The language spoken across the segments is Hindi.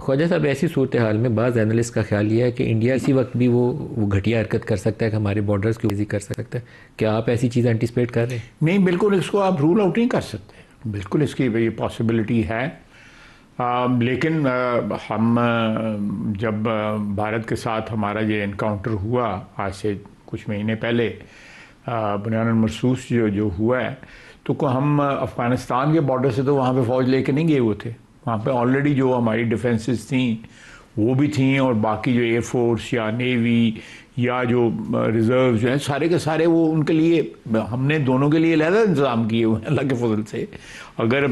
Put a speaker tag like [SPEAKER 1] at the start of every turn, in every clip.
[SPEAKER 1] ख्वाजा साहब, ऐसी सूरत हाल में बाज़ एनालिस्ट का ख्याल ये है कि इंडिया इसी वक्त भी वो घटिया हरकत कर सकता है कि हमारे बॉर्डर्स की ईजी कर सकता है। क्या आप ऐसी चीज़ एंटिसिपेट कर रहे हैं?
[SPEAKER 2] नहीं, बिल्कुल इसको आप रूल आउट नहीं कर सकते, बिल्कुल इसकी ये पॉसिबिलिटी है। लेकिन हम जब भारत के साथ हमारा ये इनकाउंटर हुआ आज से कुछ महीने पहले, बुनियान महसूस जो हुआ है, तो हम अफ़गानिस्तान के बॉर्डर से तो वहाँ पे फ़ौज लेके नहीं गए हुए थे। वहाँ पे ऑलरेडी जो हमारी डिफेंसेस थी वो भी थी, और बाकी जो एयरफोर्स या नेवी या जो रिज़र्व जो है सारे के सारे वो उनके लिए हमने दोनों के लिए अलग इंतज़ाम किए हुए हैं अल्लाह के फजल से। अगर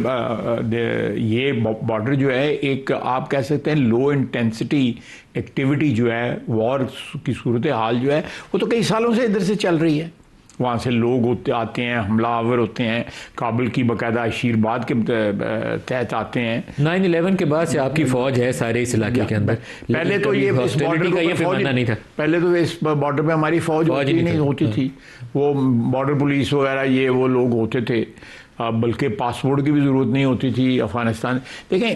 [SPEAKER 2] ये बॉर्डर जो है एक आप कह सकते हैं लो इंटेंसिटी एक्टिविटी जो है, वॉर की सूरत हाल जो है वो तो कई सालों से इधर से चल रही है। वहाँ से लोग आते हैं, हमलावर होते हैं, काबुल की बाकायदा आशीर्वाद के तहत आते हैं।
[SPEAKER 1] 9/11 के बाद से आपकी फ़ौज है सारे इस इलाके के अंदर।
[SPEAKER 2] पहले तो ये इस बॉर्डर का ये फौज नहीं था, पहले तो इस बॉर्डर पे हमारी फौज नहीं होती थी। वो बॉर्डर पुलिस वगैरह ये वो लोग होते थे, बल्कि पासपोर्ट की भी ज़रूरत नहीं होती थी अफ़गानिस्तान। देखें,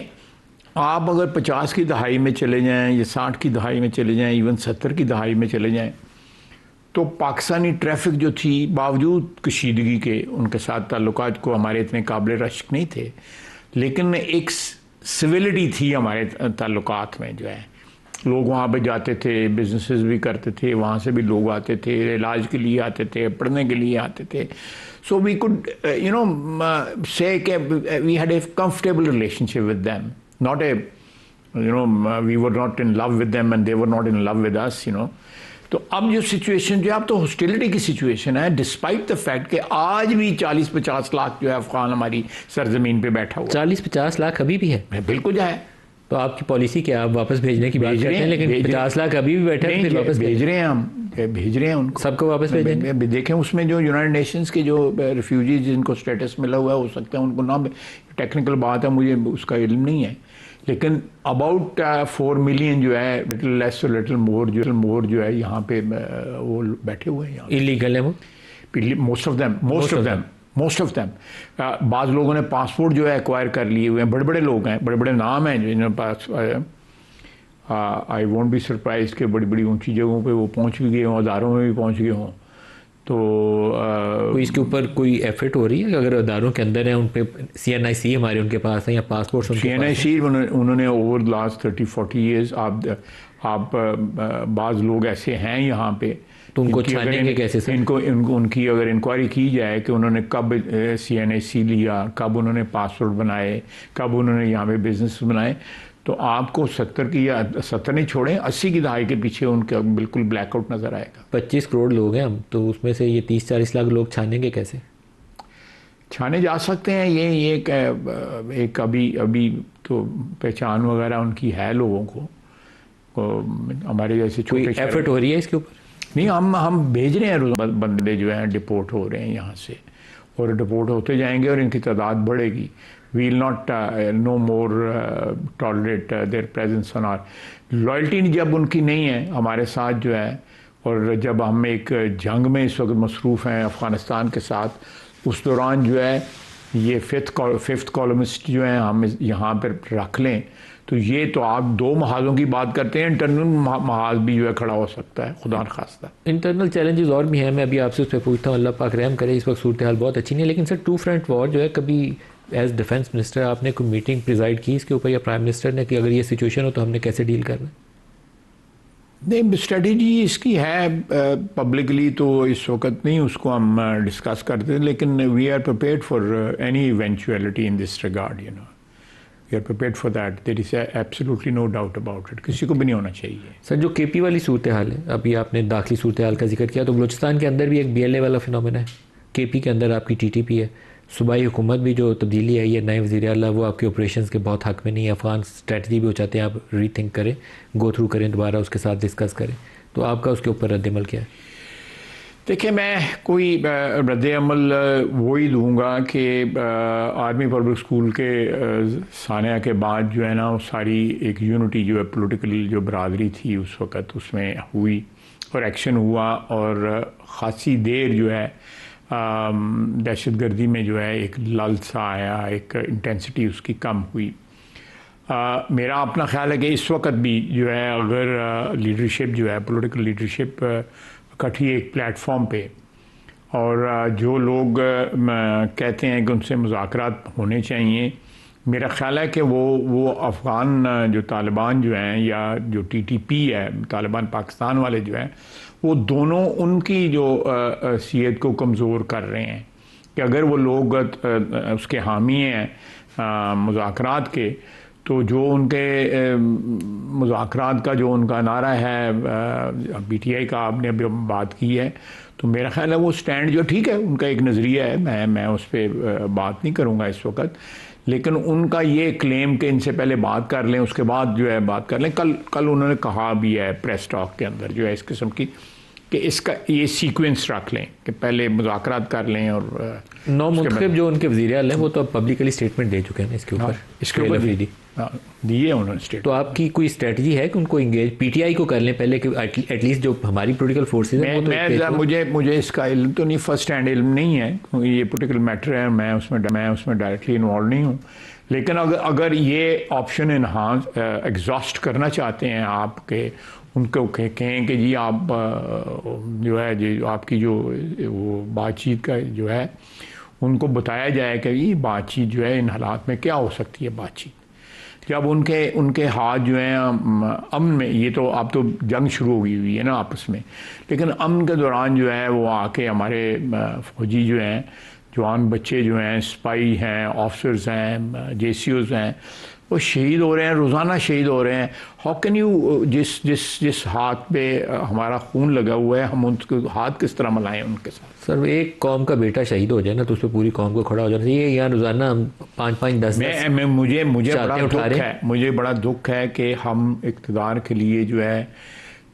[SPEAKER 2] आप अगर 50 की दहाई में चले जाएँ या 60 की दहाई में चले जाएँ, इवन 70 की दहाई में चले जाएँ, तो पाकिस्तानी ट्रैफिक जो थी बावजूद कशीदगी के उनके साथ ताल्लुकात को हमारे इतने काबिल रश्क नहीं थे, लेकिन एक सिविलिटी थी हमारे ताल्लुकात में जो है। लोग वहाँ पे जाते थे, बिजनेसेस भी करते थे, वहाँ से भी लोग आते थे, इलाज के लिए आते थे, पढ़ने के लिए आते थे। So we could say we had a comfortable relationship with them, not a we were not in love with them and they were not in love with us, तो अब जो सिचुएशन जो अब तो हॉस्टिलिटी की सिचुएशन है, डिस्पाइट द फैक्ट कि आज भी 40-50 लाख जो है अफगान हमारी सरजमीन पे बैठा हुआ।
[SPEAKER 1] 40-50 लाख अभी भी है?
[SPEAKER 2] बिल्कुल है।
[SPEAKER 1] तो आपकी पॉलिसी क्या, आप वापस भेजने की बात करते हैं, लेकिन 50 लाख अभी भी बैठे हैं, वापस
[SPEAKER 2] भेज रहे हैं, हम भेज रहे हैं उनको,
[SPEAKER 1] सबको वापस भेजेंगे।
[SPEAKER 2] देखें उसमें जो यूनाइटेड नेशंस के जो रिफ्यूजीज जिनको स्टेटस मिला हुआ है, हो सकता है उनको ना, टेक्निकल बात है, मुझे उसका इल्म नहीं है, लेकिन अबाउट 4 मिलियन जो है, लिटिल लेस और लिटिल मोर जो है यहाँ पे वो बैठे हुए हैं।
[SPEAKER 1] इलीगल है वो,
[SPEAKER 2] मोस्ट ऑफ देम। बाज़ लोगों ने पासपोर्ट जो है एक्वायर कर लिए हुए हैं, बड़े बड़े लोग हैं, बड़े बड़े नाम हैं जिन्होंने पास। आई वोंट बी सरप्राइज के बड़ी बड़ी ऊंची जगहों पे वो पहुँच भी गए हों, अदारों में भी पहुँच गए हों। तो
[SPEAKER 1] कोई इसके ऊपर कोई एफर्ट हो रही है? अगर अदारों के अंदर है, उन पे CNIC हमारे उनके पास है या पासपोर्ट
[SPEAKER 2] CNIC उन्होंने ओवर लास्ट 30-40 ईयर्स, आप बाज़ लोग ऐसे हैं यहाँ पे,
[SPEAKER 1] तो उनको छानेंगे कैसे सर?
[SPEAKER 2] उनकी अगर इंक्वायरी की जाए कि उन्होंने कब CNIC लिया, कब उन्होंने पासपोर्ट बनाए, कब उन्होंने यहाँ पे बिजनेस बनाए, तो आपको 70 की या 70 नहीं छोड़ें, 80 की दहाई के पीछे उनका बिल्कुल ब्लैकआउट नज़र आएगा।
[SPEAKER 1] 25 करोड़ लोग हैं हम, तो उसमें से ये 30-40 लाख लोग छानेंगे कैसे?
[SPEAKER 2] छाने जा सकते हैं, ये एक अभी तो पहचान वगैरह उनकी है लोगों को, हमारे जैसे
[SPEAKER 1] कोई एफर्ट हो रही है इसके ऊपर?
[SPEAKER 2] नहीं, हम भेज रहे हैं, बंदे जो हैं डिपोर्ट हो रहे हैं यहाँ से, और डिपोर्ट होते जाएंगे और इनकी तादाद बढ़ेगी। We will not no more tolerate their presence on our loyalty. जब उनकी नहीं है हमारे साथ जो है, और जब हम एक जंग में इस वक्त मसरूफ़ हैं अफ़गानिस्तान के साथ, उस दौरान जो है ये फिफ्थ कॉलमिस्ट जो हैं हम यहाँ पर रख लें, तो ये तो आप 2 महाजों की बात करते हैं, इंटरनल महाज भी जो है खड़ा हो सकता है, खुदा न खास्ता।
[SPEAKER 1] इंटरनल चैलेंजेस और भी हैं, मैं अभी आपसे उस पर पूछता हूँ, अल्लाह पाक रहम करे, इस वक्त सूरत हाल बहुत अच्छी नहीं है, लेकिन सर 2 फ्रंट वॉर जो है, कभी एज डिफेंस मिनिस्टर आपने कोई मीटिंग प्रिजाइड की इसके ऊपर, या प्राइम मिनिस्टर ने, कि अगर ये सिचुएशन हो तो हमने कैसे डील करना है?
[SPEAKER 2] नहीं, स्ट्रेटजी इसकी है, पब्लिकली तो इस वक्त नहीं उसको हम डिस्कस करते, लेकिन we are prepared for any eventuality in this regard, we are prepared for that, there is absolutely no doubt about it, किसी को भी नहीं होना चाहिए।
[SPEAKER 1] सर जो KP वाली सूरत हाल है, अभी आपने दाखिली सूरत हाल का जिक्र किया, तो बलूचिस्तान के अंदर भी एक BLA वाला फिनोमेना है, KP के अंदर आपकी TTP है, सूबाई हुकूमत भी जो तब्दीली आई है, नए वज़ीर आला वो आपके ऑपरेशंस के बहुत हक में नहीं है, अफगान स्ट्रेटजी भी वो चाहते हैं आप रीथिंक करें, गो थ्रू करें, दोबारा उसके साथ डिस्कस करें, तो आपका उसके ऊपर रद्द-ए-अमल क्या है?
[SPEAKER 2] देखिए, मैं कोई रद्द-ए-अमल वही दूंगा कि आर्मी पब्लिक स्कूल के सानिया के बाद जो है ना, वो सारी एक यूनिटी जो है पॉलिटिकल जो बरादरी थी उस वक़्त उसमें हुई और एक्शन हुआ, और ख़ासी देर जो है दहशत गर्दी में जो है एक लल सा आया, एक इंटेंसिटी उसकी कम हुई। मेरा अपना ख्याल है कि इस वक्त भी जो है अगर लीडरशिप जो है पॉलिटिकल लीडरशिप इकट्ठी एक प्लेटफॉर्म पे और जो लोग कहते हैं कि उनसे मुज़ाकरात होने चाहिए, मेरा ख्याल है कि वो अफ़गान जो तालिबान जो हैं या जो टीटीपी है तालिबान पाकिस्तान वाले जो हैं, वो दोनों उनकी जो सीयत को कमज़ोर कर रहे हैं कि अगर वो लोग उसके हामी हैं मुज़ाकरात के, तो जो उनके मुज़ाकरात का जो उनका नारा है पीटीआई का आपने अभी बात की है, तो मेरा ख्याल है वो स्टैंड जो ठीक है उनका एक नज़रिया है, मैं उस पर बात नहीं करूँगा इस वक्त, लेकिन उनका ये क्लेम कि इनसे पहले बात कर लें उसके बाद जो है बात कर लें, कल उन्होंने कहा भी है प्रेस टॉक के अंदर जो है इस किस्म की कि इसका ये सीक्वेंस रख लें कि पहले मुज़ाकरात कर लें और
[SPEAKER 1] नौ मुंतखब जो उनके वज़ीर आला हैं वो तो पब्लिकली स्टेटमेंट दे चुके हैं इसके ऊपर,
[SPEAKER 2] इसके ऊपर दिए उन्होंने स्टेटमेंट।
[SPEAKER 1] तो आपकी कोई स्ट्रेटजी है कि उनको इंगेज पीटीआई को कर लें पहले कि एटलीस्ट जो हमारी पॉलिटिकल फोर्सेज हैं
[SPEAKER 2] मुझे इसका इल्म तो नहीं, फर्स्ट हैंड इल्म नहीं है क्योंकि ये पोलिटिकल मैटर है, मैं उसमें डायरेक्टली इन्वॉल्व नहीं हूँ, लेकिन अगर ये ऑप्शन इन्हांस एग्जॉस्ट करना चाहते हैं आपके, उनको कहें कि जी आप जो है जो आपकी जो वो बातचीत का जो है उनको बताया जाए कि ये बातचीत जो है इन हालात में क्या हो सकती है बातचीत, जब उनके हाथ जो हैं अमन में, ये तो अब तो जंग शुरू हुई है ना आपस में, लेकिन अमन के दौरान जो है वो आके हमारे फौजी जो हैं जवान बच्चे जो हैं सिपाही हैं ऑफिसर्स हैं जेसीओज हैं वो शहीद हो रहे हैं, रोज़ाना शहीद हो रहे हैं। हाउ कैन यू जिस हाथ पे हमारा खून लगा हुआ है हम उनके हाथ किस तरह मिलाएं उनके साथ।
[SPEAKER 1] सर एक कौम का बेटा शहीद हो जाए ना तो उस पर पूरी कौम को खड़ा हो जाना चाहिए। यहाँ रोज़ाना हम 5-5-10
[SPEAKER 2] मुझे बड़ा दुख है कि हम इक़्तिदार के लिए जो है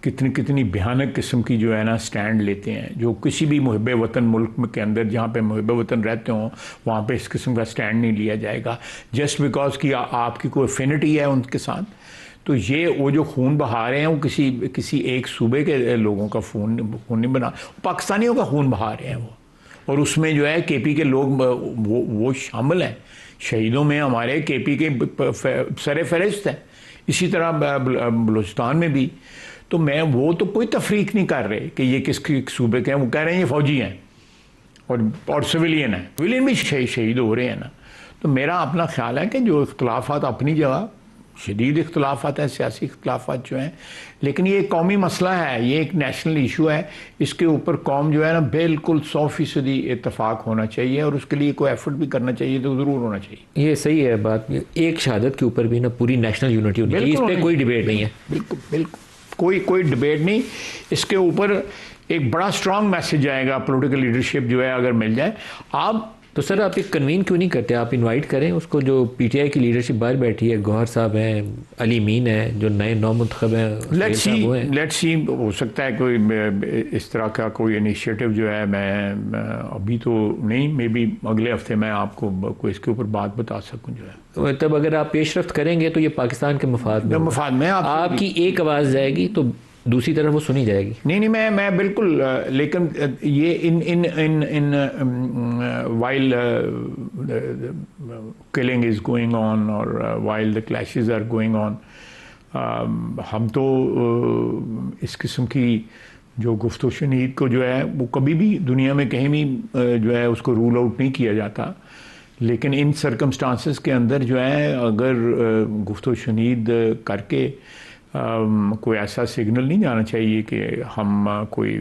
[SPEAKER 2] कितनी भयानक किस्म की जो है ना स्टैंड लेते हैं, जो किसी भी मुहब्बे वतन मुल्क के अंदर जहाँ पे मुहब्बे वतन रहते हों वहाँ पे इस किस्म का स्टैंड नहीं लिया जाएगा जस्ट बिकॉज कि आपकी कोई एफिनिटी है उनके साथ। तो ये वो जो खून बहा रहे हैं वो किसी एक सूबे के लोगों का खून नहीं बना, पाकिस्तानियों का खून बहा रहे हैं वो, और उसमें जो है केपी के लोग वो शामिल हैं शहीदों में, हमारे केपी के सर फहरिस्त हैं, इसी तरह बलूचिस्तान में भी। तो मैं वो तो कोई तफरीक नहीं कर रहे कि ये किस सूबे के हैं, वो कह रहे हैं ये फौजी हैं और सिविलियन हैं, सिविलियन भी शहीद हो रहे हैं ना। तो मेरा अपना ख्याल है कि जो इख्तलाफात अपनी जगह शदीद इख्तलाफात हैं, सियासी इख्तलाफात जो हैं, लेकिन ये एक कौमी मसला है, ये एक नेशनल इशू है, इसके ऊपर कौम जो है ना बिल्कुल 100% इत्तफाक होना चाहिए और उसके लिए कोई एफर्ट भी करना चाहिए तो ज़रूर होना चाहिए।
[SPEAKER 1] ये सही है बात, एक शहादत के ऊपर भी ना पूरी नेशनल यूनिटी होनी चाहिए, इस पर कोई डिबेट नहीं है।
[SPEAKER 2] बिल्कुल कोई डिबेट नहीं, इसके ऊपर एक बड़ा स्ट्रॉन्ग मैसेज आएगा पॉलिटिकल लीडरशिप जो है अगर मिल जाए। आप
[SPEAKER 1] तो सर आप एक कन्वीन क्यों नहीं करते, आप इनवाइट करें उसको, जो पीटीआई की लीडरशिप बाहर बैठी है, गौहर साहब हैं, अली मीन है, जो नए नौ मुंतखब हैं,
[SPEAKER 2] लेट्स सी हो सकता है कोई इस तरह का कोई इनिशिएटिव जो है, मैं अभी तो नहीं, मे बी अगले हफ्ते मैं आपको कोई इसके ऊपर बात बता सकूं जो है।
[SPEAKER 1] तब अगर आप पेशरफ्त करेंगे तो ये पाकिस्तान के मफाद में आपकी एक आवाज़ जाएगी तो दूसरी तरफ वो सुनी जाएगी।
[SPEAKER 2] नहीं मैं बिल्कुल, लेकिन ये in while killing is going on और while the clashes are going on, हम तो इस किस्म की जो गुफ्तो शनीद को जो है वो कभी भी दुनिया में कहीं भी जो है उसको रूल आउट नहीं किया जाता, लेकिन इन सर्कमस्टांसेस के अंदर जो है अगर गुफ्तो शनीद करके कोई ऐसा सिग्नल नहीं जाना चाहिए कि हम कोई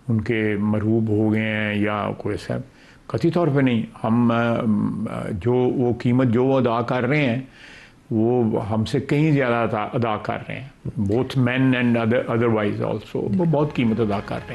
[SPEAKER 2] उनके मरहूब हो गए हैं या कोई ऐसा, कथित तौर पे नहीं, हम जो वो कीमत जो वो अदा कर रहे हैं वो हमसे कहीं ज़्यादा अदा कर रहे हैं, both man and otherwise also, वो बहुत कीमत अदा कर रहे हैं।